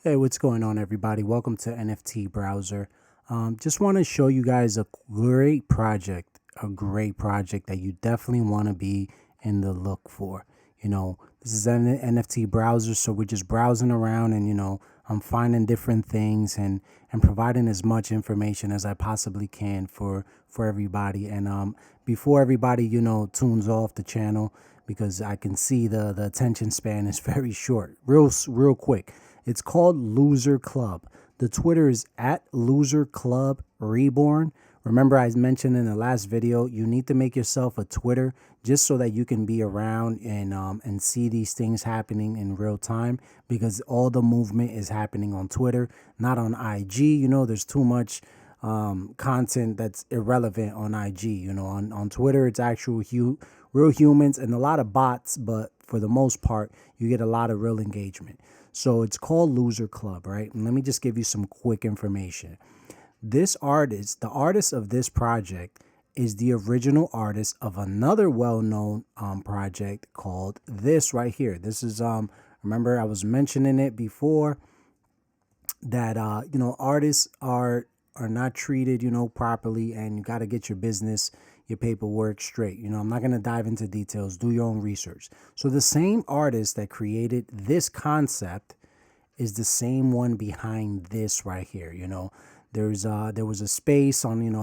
Hey, what's going on, everybody? Welcome to NFT Browser. Just want to show you guys a great project that you definitely want to be in the look for. This is an NFT Browser, so we're just browsing around and, I'm finding different things and providing as much information as I possibly can for everybody. And before everybody, tunes off the channel, because I can see the attention span is very short, real quick. It's called Loser Club. The Twitter is at Loser Club Reborn. Remember, I mentioned in the last video, you need to make yourself a Twitter just so that you can be around and see these things happening in real time, because all the movement is happening on Twitter, not on IG. There's too much content that's irrelevant on IG. On Twitter, it's actual real humans and a lot of bots, but for the most part, you get a lot of real engagement. So it's called Loser Club, right? And let me just give you some quick information. This artist, the artist of this project, is the original artist of another well-known project called this right here. This is remember I was mentioning it before that artists are not treated properly, and you got to get your paperwork straight. I'm not going to dive into details. Do your own research. So the same artist that created this concept is the same one behind this right here. There was a space on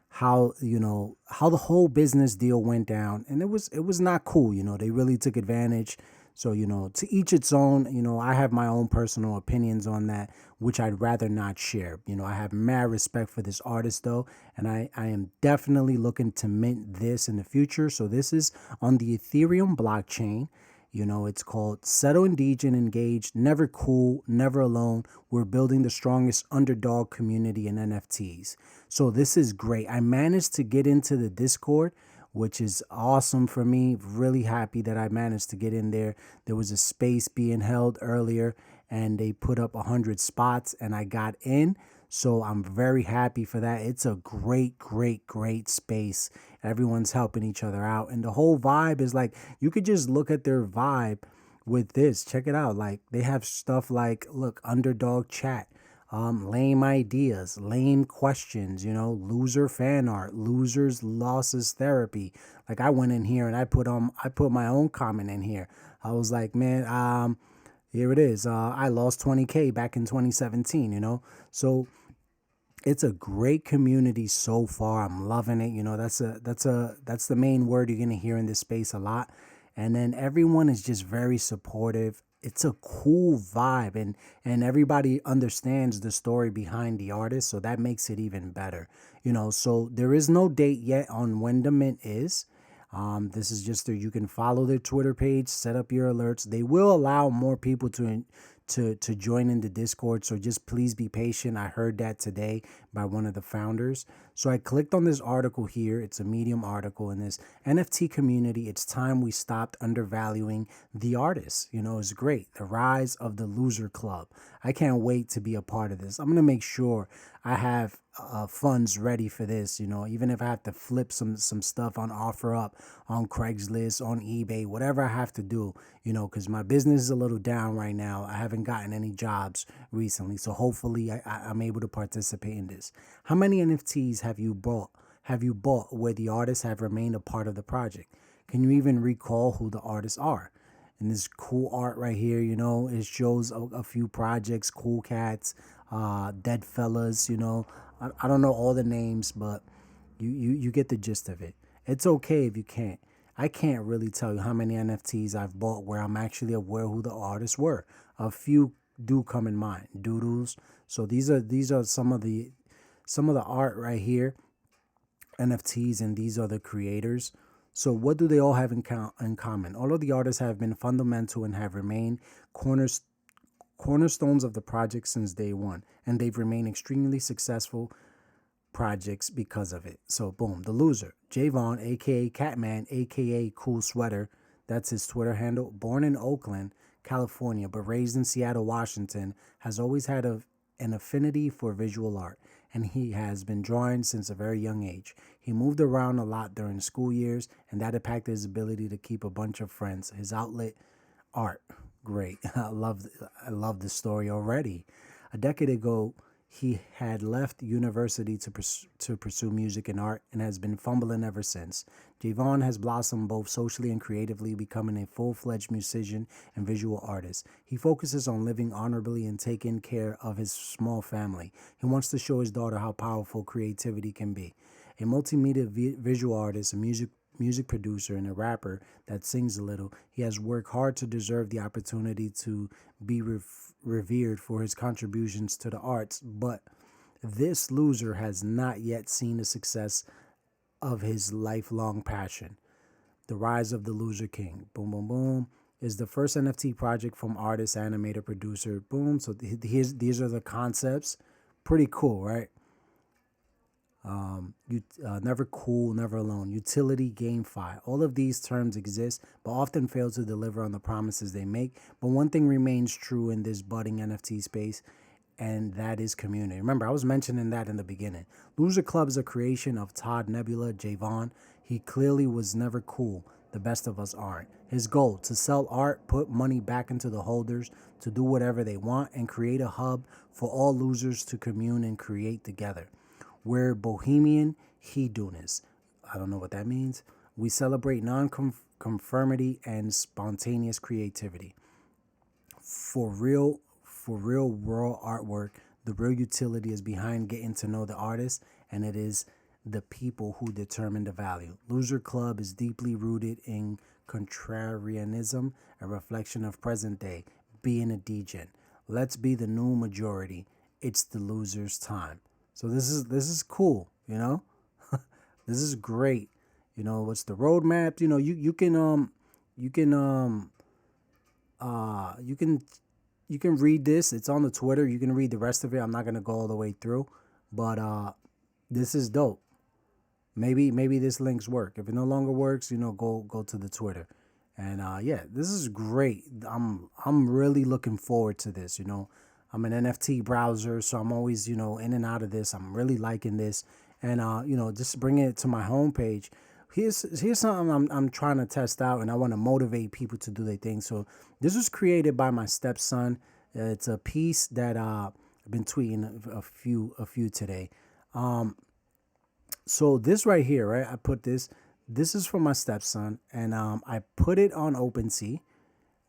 how the whole business deal went down, and it was not cool. They really took advantage. So, to each its own. I have my own personal opinions on that, which I'd rather not share. I have mad respect for this artist, though, and I am definitely looking to mint this in the future. So this is on the Ethereum blockchain. It's called Settle Indigent Engaged, Never Cool, Never Alone. We're building the strongest underdog community in NFTs. So this is great. I managed to get into the Discord, which is awesome for me. Really happy that I managed to get in there. There was a space being held earlier, and they put up 100 spots, and I got in. So I'm very happy for that. It's a great space. Everyone's helping each other out. And the whole vibe is like, you could just look at their vibe with this. Check it out. Like, they have stuff like, look, underdog chat, lame ideas, lame questions, loser fan art, losers losses therapy. Like, I went in here and I put my own comment in here. I was like, man, here it is. I lost 20K back in 2017. So it's a great community so far. I'm loving it. That's the main word you're gonna hear in this space a lot. And then everyone is just very supportive. It's a cool vibe, and everybody understands the story behind the artist, so that makes it even better. So there is no date yet on when the mint is. This is just you can follow their Twitter page, set up your alerts. They will allow more people to join in the Discord, so just please be patient. I heard that today by one of the founders. So I clicked on this article here. It's a Medium article in this NFT community. It's time we stopped undervaluing the artists. It's great. The rise of the Loser Club. I can't wait to be a part of this. I'm going to make sure I have funds ready for this. Even if I have to flip some stuff on OfferUp, on Craigslist, on eBay, whatever I have to do, because my business is a little down right now. I haven't gotten any jobs recently, so hopefully I'm able to participate in this. How many NFTs have you bought? Where the artists have remained a part of the project? Can you even recall who the artists are? And this cool art right here, it shows a few projects, Cool Cats, Dead Fellas, I don't know all the names, but you get the gist of it. It's okay if you can't. I can't really tell you how many NFTs I've bought where I'm actually aware who the artists were. A few do come in mind. Doodles. So these are some of the art right here, NFTs, and these are the creators. So what do they all have in common? All of the artists have been fundamental and have remained cornerstones of the project since day one, and they've remained extremely successful projects because of it. So boom, the loser, Javon, aka Catman, aka Cool Sweater, that's his Twitter handle. Born in Oakland, California, but raised in Seattle, Washington, has always had an affinity for visual art, and he has been drawing since a very young age. He moved around a lot during school years, and that impacted his ability to keep a bunch of friends. His outlet, art. great. I love the story already. A decade ago, he had left university to pursue music and art and has been fumbling ever since. Javon has blossomed both socially and creatively, becoming a full fledged musician and visual artist. He focuses on living honorably and taking care of his small family. He wants to show his daughter how powerful creativity can be. A multimedia visual artist, a music producer, and a rapper that sings a little, he has worked hard to deserve the opportunity to be revered for his contributions to the arts, but this loser has not yet seen the success of his lifelong passion. The Rise of the Loser King. Boom, boom, boom. Is the first NFT project from artist, animator, producer. Boom. So these are the concepts. Pretty cool, right? Never cool, never alone. Utility, GameFi. All of these terms exist, but often fail to deliver on the promises they make. But one thing remains true in this budding NFT space, and that is community. Remember, I was mentioning that in the beginning. Loser Club is a creation of Todd Nebula, Javon. He clearly was never cool. The best of us aren't. His goal, to sell art, put money back into the holders, to do whatever they want, and create a hub for all losers to commune and create together. We're bohemian hedonists. I don't know what that means. We celebrate non-conformity and spontaneous creativity. For real world artwork, the real utility is behind getting to know the artist, and it is the people who determine the value. Loser Club is deeply rooted in contrarianism, a reflection of present day, being a degen. Let's be the new majority. It's the loser's time. So this is cool, you know. This is great. You know, what's the roadmap? You know, you can you can read this. It's on the Twitter. You can read the rest of it. I'm not gonna go all the way through, but this is dope. Maybe this links work. If it no longer works, you know, go to the Twitter. And yeah, this is great. I'm really looking forward to this. You know, I'm an NFT browser, so I'm always, you know, in and out of this. I'm really liking this, and you know, just bringing it to my homepage. Here's something I'm trying to test out, and I want to motivate people to do their thing. So this was created by my stepson. It's a piece that I've been tweeting a few today. So this right here, right? I put this. This is from my stepson, and I put it on OpenSea,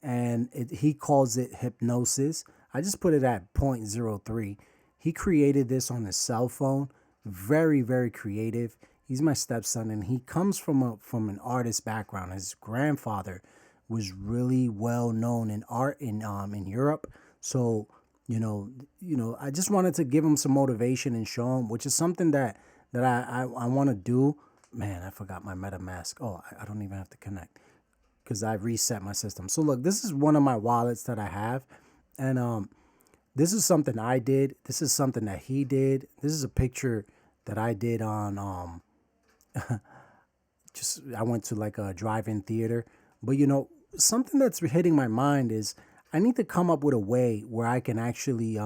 and he calls it hypnosis. I just put it at 0.03. He created this on his cell phone. Very, very creative. He's my stepson, and he comes from an artist background. His grandfather was really well known in art in Europe. So I just wanted to give him some motivation and show him, which is something that I want to do. Man, I forgot my MetaMask. Oh, I don't even have to connect because I reset my system. So look, this is one of my wallets that I have, and this is something I did. This is something that he did. This is a picture that I did on just I went to like a drive-in theater. But you know, something that's hitting my mind is I need to come up with a way where I can actually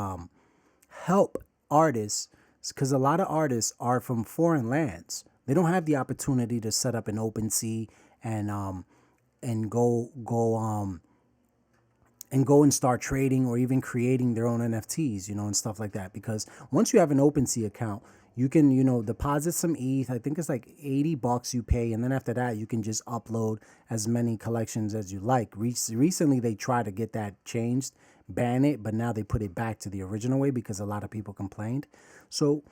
help artists, because a lot of artists are from foreign lands. They don't have the opportunity to set up an OpenSea and go and start trading or even creating their own NFTs, you know, and stuff like that. Because once you have an OpenSea account, you can, you know, deposit some ETH. I think it's like $80 you pay. And then after that, you can just upload as many collections as you like. Recently, they tried to get that changed, ban it, but now they put it back to the original way because a lot of people complained. So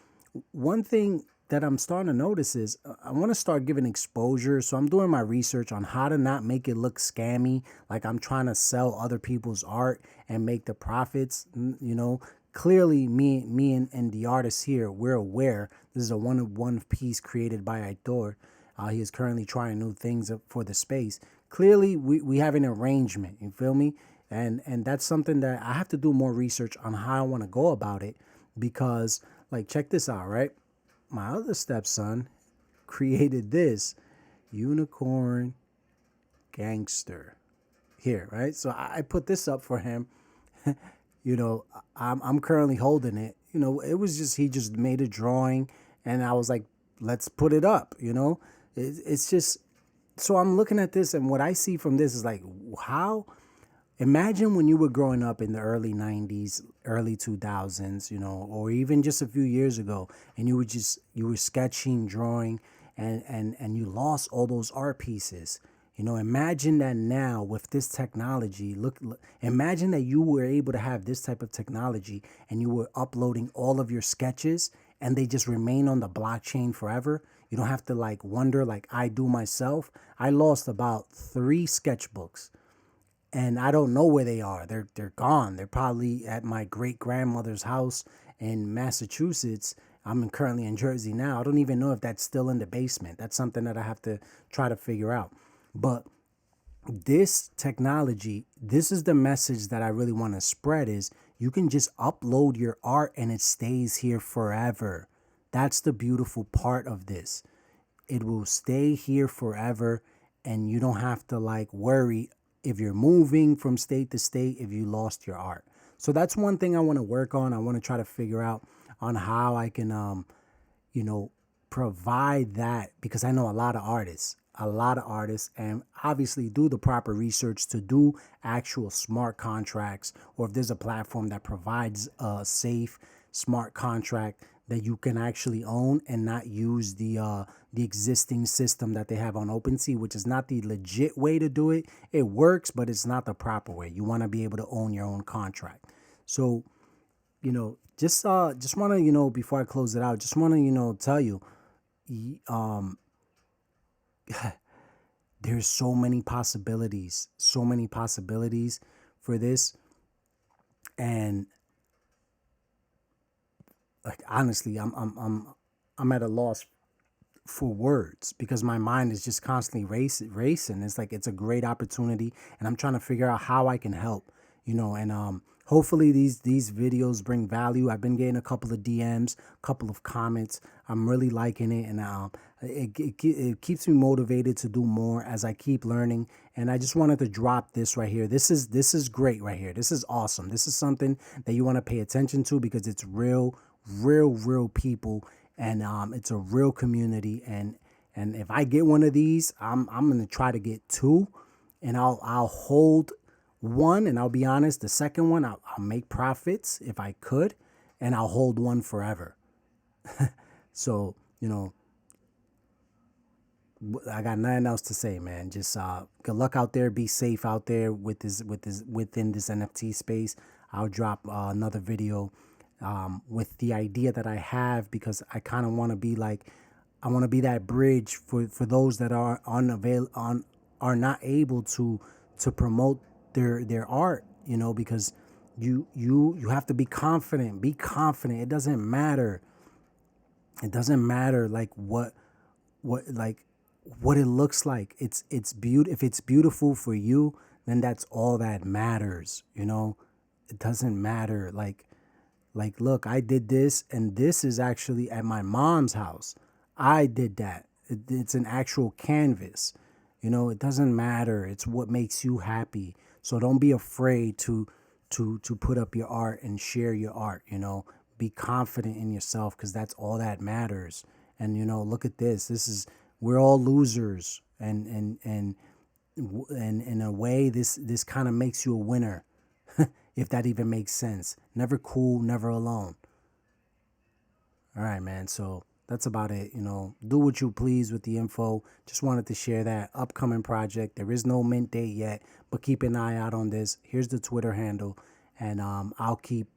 one thing that I'm starting to notice is I want to start giving exposure. So I'm doing my research on how to not make it look scammy, like I'm trying to sell other people's art and make the profits. You know, clearly me and the artists here, we're aware this is a one-of-one piece created by Aitor. He is currently trying new things for the space. Clearly, we have an arrangement. You feel me? And that's something that I have to do more research on how I want to go about it, because like, check this out, right? My other stepson created this unicorn gangster here, right? So I put this up for him. You know, I'm currently holding it. You know, it was just, he just made a drawing, and I was like, let's put it up. You know, it's just, so I'm looking at this, and what I see from this is like, how Imagine when you were growing up in the early 90s, early 2000s, or even just a few years ago, and you were sketching, drawing, and you lost all those art pieces. Imagine that now with this technology. Imagine that you were able to have this type of technology and you were uploading all of your sketches and they just remain on the blockchain forever. You don't have to like wonder like I do myself. I lost about 3 sketchbooks and I don't know where they are. They're gone. They're probably at my great grandmother's house in Massachusetts. I'm currently in Jersey now. I don't even know if that's still in the basement. That's something that I have to try to figure out. But this technology, this is the message that I really want to spread is you can just upload your art and it stays here forever. That's the beautiful part of this. It will stay here forever and you don't have to like worry if you're moving from state to state if you lost your art. So that's one thing I want to work on. I want to try to figure out on how I can you know, provide that because I know a lot of artists, and obviously do the proper research to do actual smart contracts, or if there's a platform that provides a safe, smart contract that you can actually own and not use the existing system that they have on OpenSea, which is not the legit way to do it. It works, but it's not the proper way. You want to be able to own your own contract. So just want to before I close it out, just want to tell you um there's so many possibilities for this. And like honestly, I'm at a loss for words because my mind is just constantly racing. It's like it's a great opportunity, and I'm trying to figure out how I can help. And hopefully these videos bring value. I've been getting a couple of DMs, a couple of comments. I'm really liking it, and it keeps me motivated to do more as I keep learning. And I just wanted to drop this right here. This is great right here. This is awesome. This is something that you want to pay attention to because it's real people, and it's a real community. And if I get one of these, I'm gonna try to get two, and I'll hold one, and I'll be honest, the second one I'll make profits if I could, and I'll hold one forever. So I got nothing else to say, man. Just good luck out there. Be safe out there with this within this NFT space. I'll drop another video with the idea that I have because I kind of want to be like I want to be that bridge for those that are are not able to promote their art. Because you have to be confident. Be confident. It doesn't matter. It doesn't matter like like what it looks like. It's beautiful. If it's beautiful for you, then that's all that matters. It doesn't matter like look, I did this, and this is actually at my mom's house. I did that. It's an actual canvas. It doesn't matter. It's what makes you happy. So don't be afraid to put up your art and share your art. Be confident in yourself because that's all that matters. And look at this. We're all losers, and in a way, this kind of makes you a winner, if that even makes sense. Never cool, never alone. All right, man. So that's about it. Do what you please with the info. Just wanted to share that upcoming project. There is no mint date yet, but keep an eye out on this. Here's the Twitter handle, and I'll keep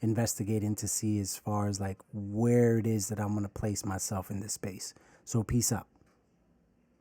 investigating to see as far as like where it is that I'm gonna place myself in this space. So peace out.